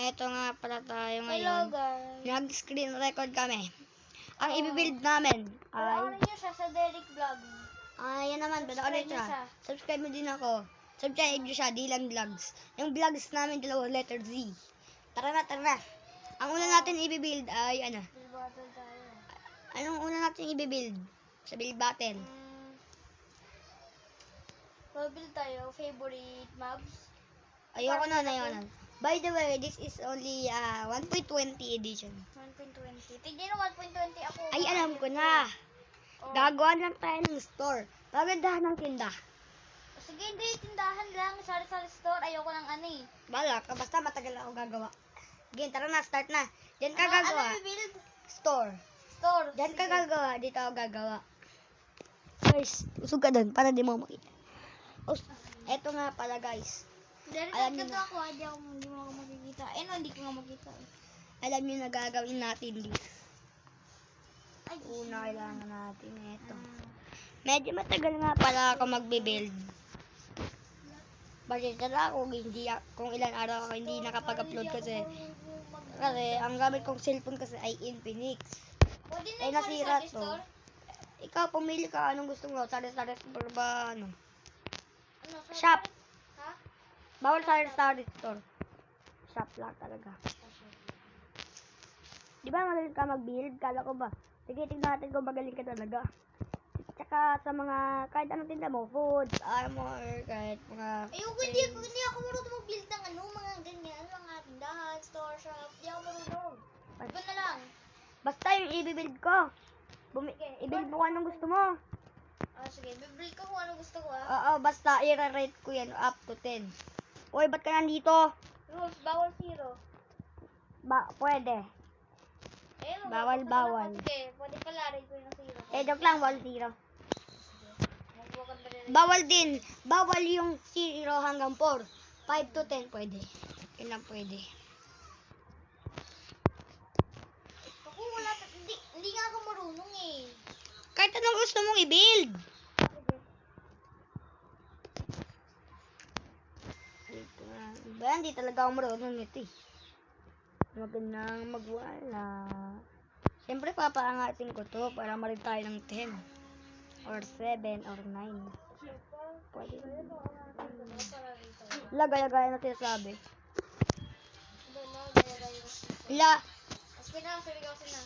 eto nga pala tayo Hello ngayon. guys. Nag-screen record kami. Ang i-build namin Panoorin ay... nyo siya sa Derek Vlog. Yan naman, panoorin Subscribe siya. niyo siya. Subscribe mo din ako. Subscribe nyo siya, Dylan Vlogs. Yung vlogs namin, dalawa, letter Z. Tara na. Ang una natin i-build ay ano? Build battle tayo. Anong una natin i-build? Sa build battle. Build tayo. Favorite mobs. Ayoko na. By the way, this is only 1.20 edition. 1.20. Tignan mo 1.20 ako. Ay, alam ko na. Oh. Gagawa lang tayo ng store. Pagandahan ng tinda. Sige, hindi. Tindahan lang. Sari-sari store. Ayoko ng ano eh. Bala ka, basta matagal ako gagawa. Game, tara na, start na. Diyan ka Ano gagawa. build? Store. Store. Diyan ka Sige. gagawa, dito ako gagawa. Guys, usog ka dun, para di mo makita. Eto nga pala guys. Derek, Alam niyo ganito na. ako. Hindi mo ako makikita. No, hindi ko nga makita. Alam niyo na gagawin natin this. Ay, Una, kailangan natin ito. Medyo matagal nga pala ako magbe-build. Bakit na ako, kung ilan araw ako hindi nakapag-upload kasi ang gamit kong cellphone kasi ay Infinix. Pwede na Ay, yung nasira sari-sari to. store? Ikaw, pumili ka. Anong gusto mo? Sari-sari store ba? Ano? Ano, Shop. Ha? Bawal sari-sari store. Shop lang talaga. Di ba magaling ka mag-build? Kala ko ba? Sige, tignan natin kung magaling ka talaga. Tsaka sa mga, kahit anong tinda mo, food, armor, kahit mga... Ayoko, hindi ako marunong mag-build ng ano, mga ganyan, mga tindahan, store, shop. Hindi ako marunong. Iba na lang. Basta yung i-build ko. I-build mo kung anong gusto mo. Sige, bibuild ko kung ano gusto ko Oo, basta i-rate ko yan up to 10. Uy, ba't ka nandito? Rules, bawal zero. Pwede. Ayun, Bawal. Sige, pwede pala, rate ko yung zero. Joke lang, bawal 0. Magbuwakan ba rin? Bawal din. Bawal yung 0 hanggang 4. 5 to 10 pwede. Yun lang pwede. Ako wala, hindi nga ako marunong eh. Kahit anong gusto mong i-build. Ba, hindi talaga ako marunong nito eh. Magandang magwala. Siyempre papaangatin ko to para marig tayo ng 10. Or 7 or 9. Pwede. Gaya-gaya na sinasabi. Ila. Aski na, surigasin na.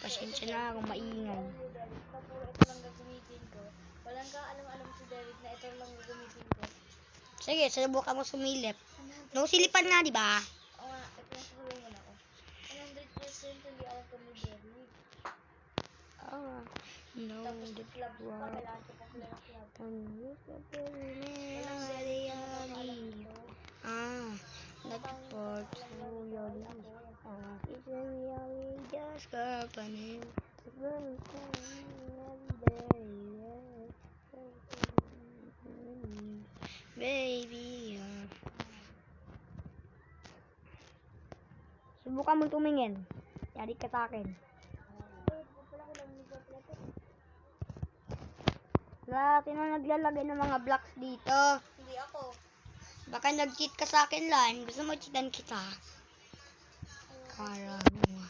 Pasensya na kung maingay. Ito lang gagamitin ko. Walang ka alam si Derek na ito lang gagamitin ko. Sige, subukan mo sumilip. No, silipan nga, di ba? Oo nga, ito yung sasabihin mo na ako. 100% hindi alam ko ni Derek. No, Tapos the club pa, world. kailangan ko pa sila ng club. Walang reality. nag-report to your life. It's a reality just happening. Baby, subukan mo tumingin. Yari ka sa akin. Sino naglalagay ng mga blocks dito? Hindi ako. Baka nag-cheat ka sa akin lang. Gusto mo cheatan kita? Kala mo.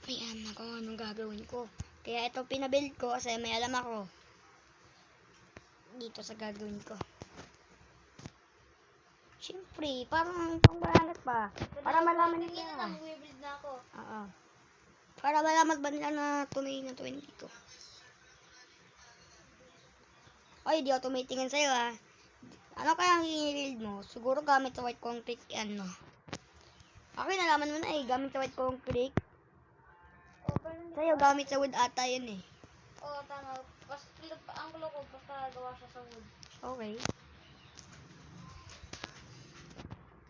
May alam ako anong gagawin ko. Kaya ito pinabuild ko kasi may alam ako. Dito sa gagawin ko. Siyempre, parang pangbalangat pa. Para malaman Tingin nila. na, mag-build na ako. Oo. Para malaman ba nila na tumingin na 20 ko. Oy, di ako tumitingin sa'yo ha. Ano kaya ang i-build mo? Siguro gamit sa white concrete yan, no? Okay, nalaman mo na eh. Gamit sa white concrete. Sa'yo, gamit sa wood ata yun eh. Oo, tama. Ang gulo ko, basta gawa siya sa wood. Okay.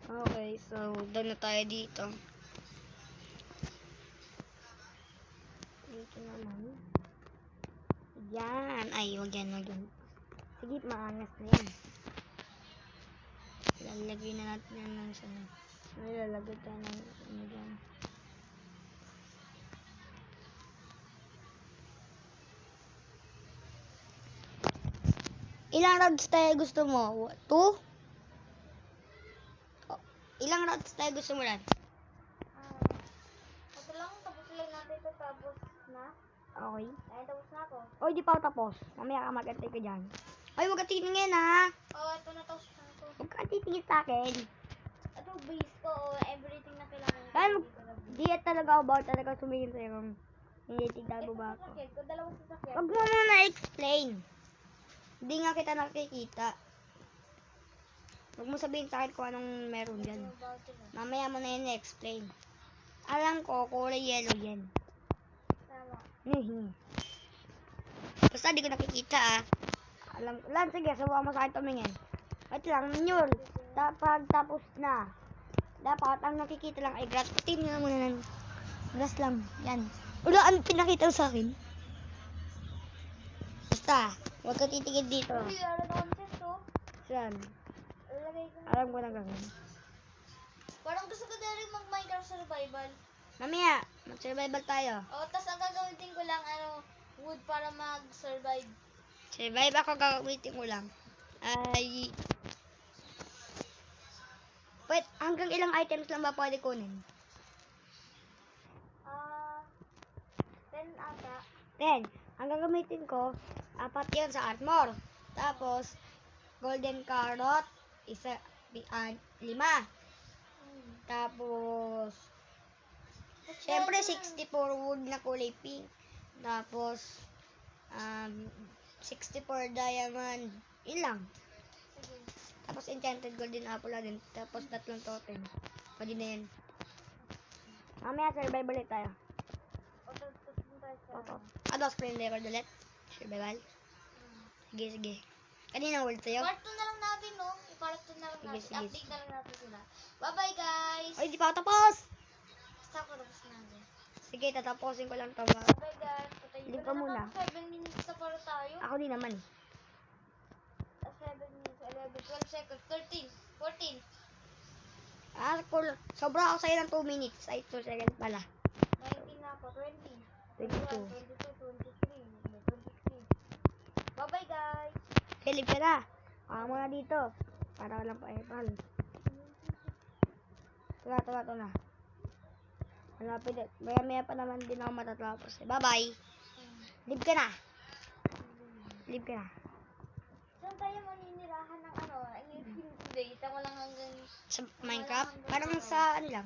Okay, so done na tayo dito. Dito naman. Yan. Ay, wag yan. Sige, maangas na yan. Lalagay na natin yan ng sana. Lalagay tayo ng ano dyan. Ilang rods tayo gusto mo? 2? Ilang routes tayo gusto mo lang? Ito lang, tapos lang natin ito, tapos na. Okay. Ay, tapos na ako. Oy, di pa ako tapos. Mamaya ka magantay ka dyan. Ay, huwag ka titingin ha. Ito na, tapos na ako. Huwag ka titingin sa akin. Ito, base ko, everything na kailangan ko. Kaya dito na base. di talaga ako bawal talaga sumingin sa'yo kung hindi tignan mo ba ako. sasakyan ko, dalawang sasakyan. Huwag mo muna explain. Hindi nga kita nakikita. Huwag mo sabihin sa akin kung anong meron dyan. Mamaya mo na yun explain. Alam ko, kulay yellow yan. Tama. Basta di ko nakikita ah. Alam ko. Lan, sige, subukan mo sa akin tumingin. Wait lang, Nyul. Tapos na. Dapat ang nakikita lang ay grass. Tingnan mo na lang. Grass lang. Yan. Wala, ang pinakita mo sa akin. Basta, huwag ka titigil dito. Uy, ano contest, oh? Yan. Lalagay ko na. Alam ko na gawin. Parang gusto ko na rin mag-Minecraft survival. Mamaya, mag-survival tayo. Tas ang gagawin ko lang, wood para mag-survive. Survive ako, gagamitin ko lang. Ay... Wait, hanggang ilang items lang ba pwede kunin? 10 ata. 10. Ang gagamitin ko, 4 yun sa armor. Tapos, golden carrot, 5. Tapos, syempre 64 wood na kulay pink. Tapos, 64 diamond. Ilang. Sige. Tapos, enchanted golden apple na din. Tapos, 3 totem. Pwede na yun. Mamaya, survival ulit tayo. Tapos dun tayo sa... Ano, screen record ulit? Survival? Sige. Kanina world sa'yo? Part 2 na lang natin, no? Part 2 na lang natin. Sige. Update na lang natin sila. Bye-bye, guys! Ay, di pa ako tapos! Basta ako tapos natin. Sige, tatapusin ko lang to. Bye, guys! Patayin Leave ka muna. 7 minutes na para tayo. Ako din naman eh. 7 minutes, 11, 12 seconds, 13, 14, Cool. Sobra ako sa'yo ng 2 minutes. Ay, 2 seconds pala. 19 na ako, 20, 22. 23. Bye-bye, guys! Silip ka na. Ako muna dito. Para walang pa-epal. Ito na. Malapit. Maya pa naman din ako matatapos. Bye-bye. Leave ka na. Saan tayo maninirahan ng base? Ako lang hanggang... Sa Minecraft? Parang sa ano lang.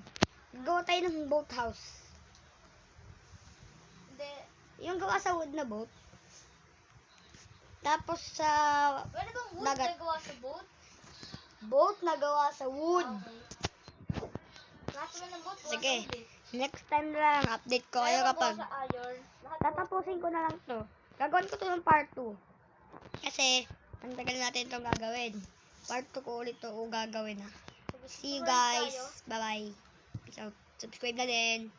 Gawa tayo ng boat house. Hindi. Yung gawa sa wood na boat. Tapos sa Pwede bang wood dagat. na gawa sa boat? Boat na gawa sa wood. Okay. Lahat naman ng boat gawa Sige. sa wood eh. Next time lang, update ko kayo Kaya kapag gawa sa iron. Lahat tatapusin ko na lang to. Gagawin ko to ng part 2. Kasi, ang tagal natin itong gagawin. Part 2 ko ulit to gagawin ha. See you guys. Bye-bye. Peace out. Subscribe na din.